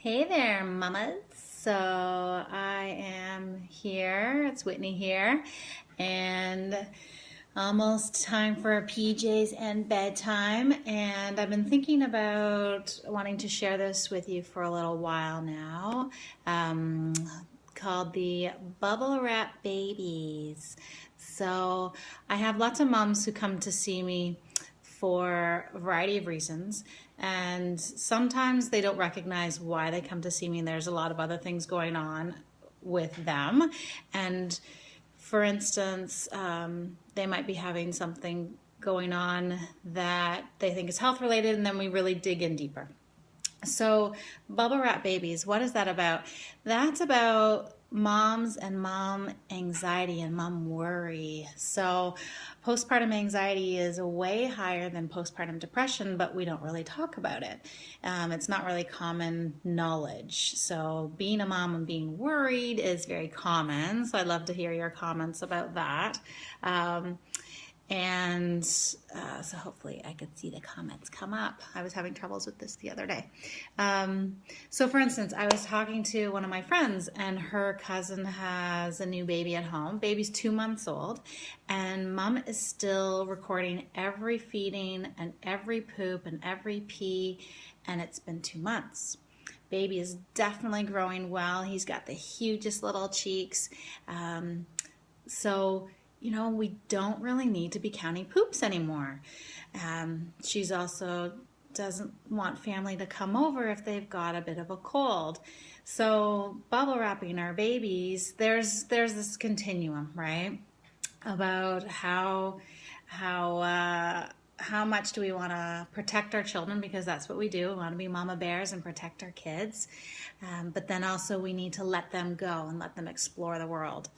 Hey there, mamas. So I am here. It's Whitney here, and almost time for PJs and bedtime. And I've been thinking about wanting to share this with you for a little while now. Um, Called the Bubble Wrap Babies. So I have lots of moms who come to see me for a variety of reasons. And sometimes they don't recognize why they come to see me, and there's a lot of other things going on with them. And for instance, they might be having something going on that they think is health related, and then we really dig in deeper. So, bubble wrap babies, what is that about? That's about moms and mom anxiety and mom worry. So, postpartum anxiety is way higher than postpartum depression, but we don't really talk about it. It's not really common knowledge. So, being a mom and being worried is very common. So, I'd love to hear your comments about that. So hopefully I could see the comments come up. I was having troubles with this the other day. So for instance, I was talking to one of my friends, and her cousin has a new baby at home. Baby's 2 months old, and mom is still recording every feeding and every poop and every pee, and it's been 2 months. Baby is definitely growing well. He's got the hugest little cheeks. We don't really need to be counting poops anymore. She's also doesn't want family to come over if they've got a bit of a cold. So bubble wrapping our babies, there's this continuum, right? About how much do we want to protect our children, because that's what we do. We want to be mama bears and protect our kids. But then also we need to let them go and let them explore the world.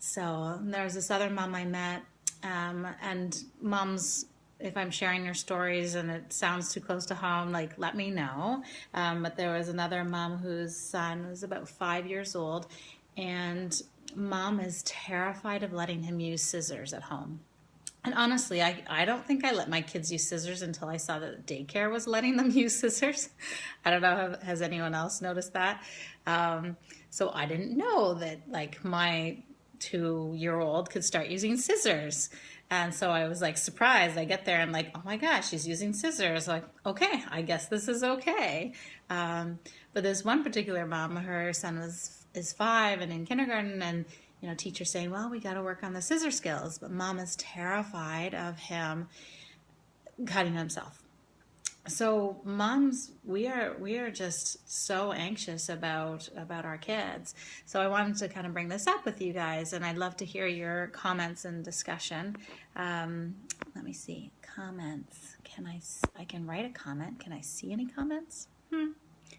So there's this other mom I met, and moms, if I'm sharing your stories and it sounds too close to home, like, let me know. But there was another mom whose son was about 5 years old, and mom is terrified of letting him use scissors at home. And honestly, I don't think I let my kids use scissors until I saw that daycare was letting them use scissors. I don't know, has anyone else noticed that? So I didn't know that, like, my 2-year-old could start using scissors. And so I was like surprised. I get there and like, oh my gosh, she's using scissors. Like, okay, I guess this is okay. But there's one particular mom, her son is 5 and in kindergarten, and teacher saying, well, we got to work on the scissor skills. But mom is terrified of him cutting himself. So moms, we are just so anxious about our kids. So I wanted to kind of bring this up with you guys, and I'd love to hear your comments and discussion. Let me see comments. I can write a comment? Can I see any comments?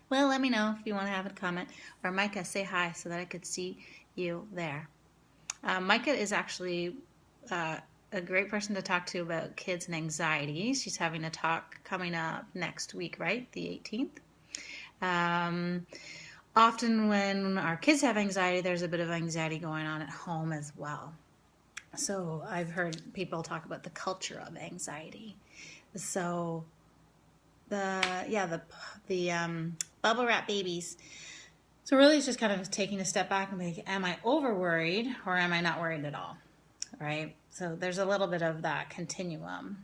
Well, let me know if you want to have a comment. Or Micah, say hi so that I could see you there. Micah is actually a great person to talk to about kids and anxiety. She's having a talk coming up next week, right? The 18th. Often when our kids have anxiety, there's a bit of anxiety going on at home as well. So I've heard people talk about the culture of anxiety. So the bubble wrap babies. So really it's just kind of taking a step back and like, am I over worried or am I not worried at all? Right? So there's a little bit of that continuum.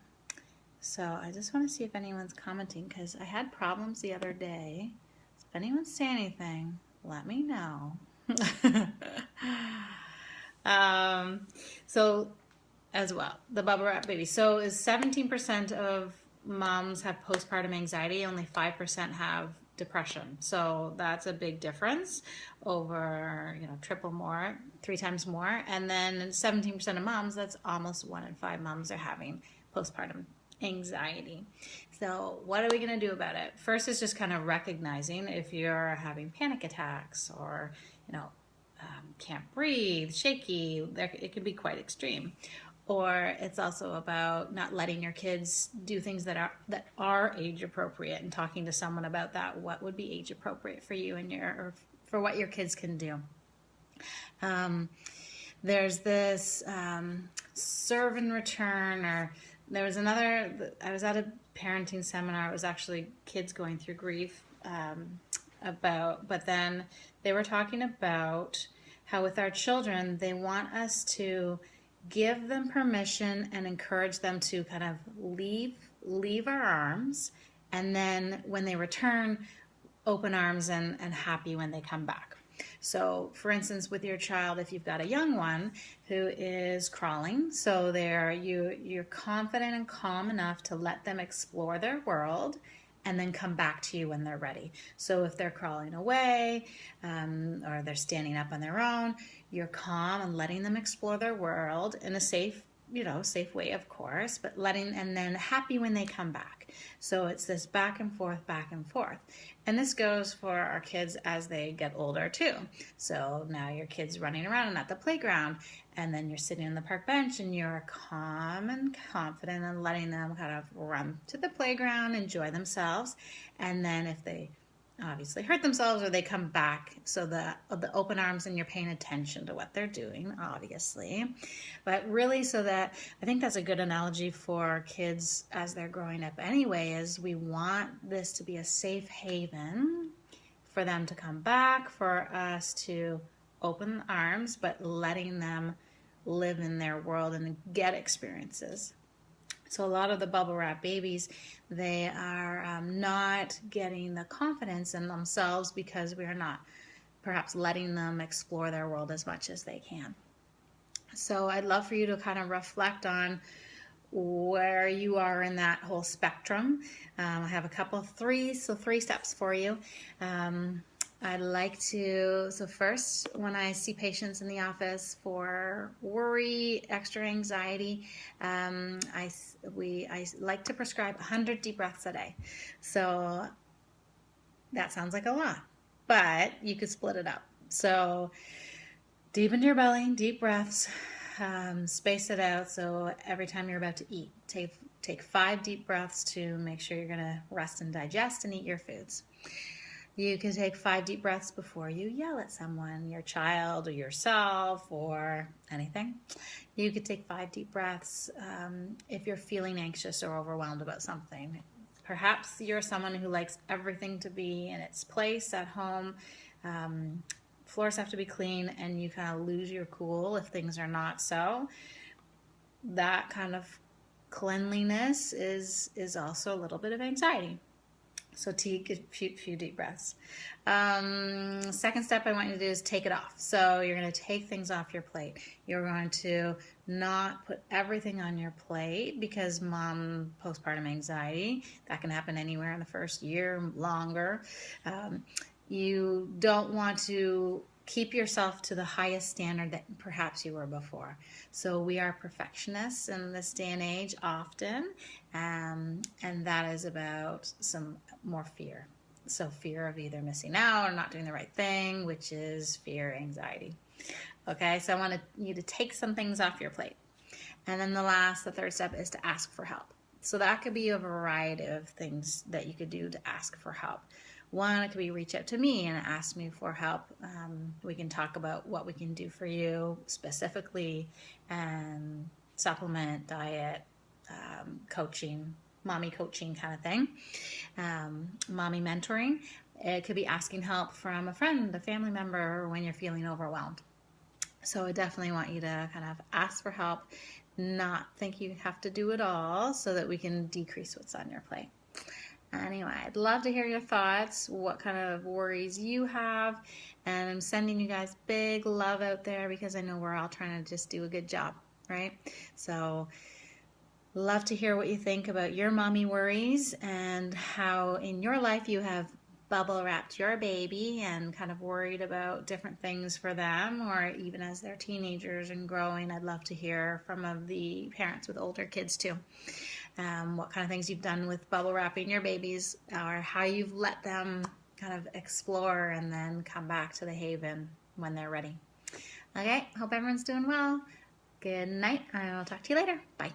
So I just want to see if anyone's commenting, because I had problems the other day. If anyone say anything, let me know. So as well, the bubble wrap baby. So is 17% of moms have postpartum anxiety, only 5% have depression. So that's a big difference, over triple more, 3 times more. And then 17% of moms, that's almost 1 in 5 moms are having postpartum anxiety. So what are we going to do about it? First is just kind of recognizing if you're having panic attacks or can't breathe, shaky. It can be quite extreme. Or it's also about not letting your kids do things that are age appropriate, and talking to someone about that. What would be age appropriate for you and or for what your kids can do? There's this serve and return, or there was another. I was at a parenting seminar. It was actually kids going through grief. about, but then they were talking about how with our children, they want us to give them permission and encourage them to kind of leave our arms, and then when they return, open arms and happy when they come back. So for instance, with your child, if you've got a young one who is crawling, so you're confident and calm enough to let them explore their world and then come back to you when they're ready. So if they're crawling away or they're standing up on their own, you're calm and letting them explore their world in a safe way, of course, but and then happy when they come back. So it's this back and forth, back and forth. And this goes for our kids as they get older too. So now your kid's running around and at the playground, and then you're sitting on the park bench and you're calm and confident and letting them kind of run to the playground, enjoy themselves. And then if they obviously hurt themselves or they come back, so the open arms and you're paying attention to what they're doing, obviously, but really, so that I think that's a good analogy for kids as they're growing up anyway, is we want this to be a safe haven for them to come back, for us to open arms, but letting them live in their world and get experiences. So a lot of the bubble wrap babies, they are not getting the confidence in themselves because we are not perhaps letting them explore their world as much as they can. So I'd love for you to kind of reflect on where you are in that whole spectrum. I have three steps for you. I'd like to, so first, when I see patients in the office for worry, extra anxiety, I like to prescribe 100 deep breaths a day. So that sounds like a lot, but you could split it up. So deep into your belly, deep breaths, space it out. So every time you're about to eat, take 5 deep breaths to make sure you're going to rest and digest and eat your foods. You can take 5 deep breaths before you yell at someone, your child or yourself or anything. You could take 5 deep breaths if you're feeling anxious or overwhelmed about something. Perhaps you're someone who likes everything to be in its place at home. Floors have to be clean and you kind of lose your cool if things are not so. That kind of cleanliness is also a little bit of anxiety. So take a few deep breaths. Second step I want you to do is take it off. So you're going to take things off your plate. You're going to not put everything on your plate because postpartum anxiety, that can happen anywhere in the first year, longer. You don't want to keep yourself to the highest standard that perhaps you were before. So we are perfectionists in this day and age often, and that is about some more fear. So fear of either missing out or not doing the right thing, which is fear, anxiety. Okay, so I want you to take some things off your plate. And then the third step is to ask for help. So that could be a variety of things that you could do to ask for help. One, it could be reach out to me and ask me for help. We can talk about what we can do for you specifically, and supplement, diet, coaching, mommy coaching kind of thing, mommy mentoring. It could be asking help from a friend, a family member when you're feeling overwhelmed. So I definitely want you to kind of ask for help, not think you have to do it all, so that we can decrease what's on your plate. Anyway, I'd love to hear your thoughts, what kind of worries you have, and I'm sending you guys big love out there because I know we're all trying to just do a good job, right? So love to hear what you think about your mommy worries and how in your life you have bubble wrapped your baby and kind of worried about different things for them, or even as they're teenagers and growing. I'd love to hear from the parents with older kids too. What kind of things you've done with bubble wrapping your babies, or how you've let them kind of explore and then come back to the haven when they're ready. Okay, hope everyone's doing well. Good night. I will talk to you later. Bye.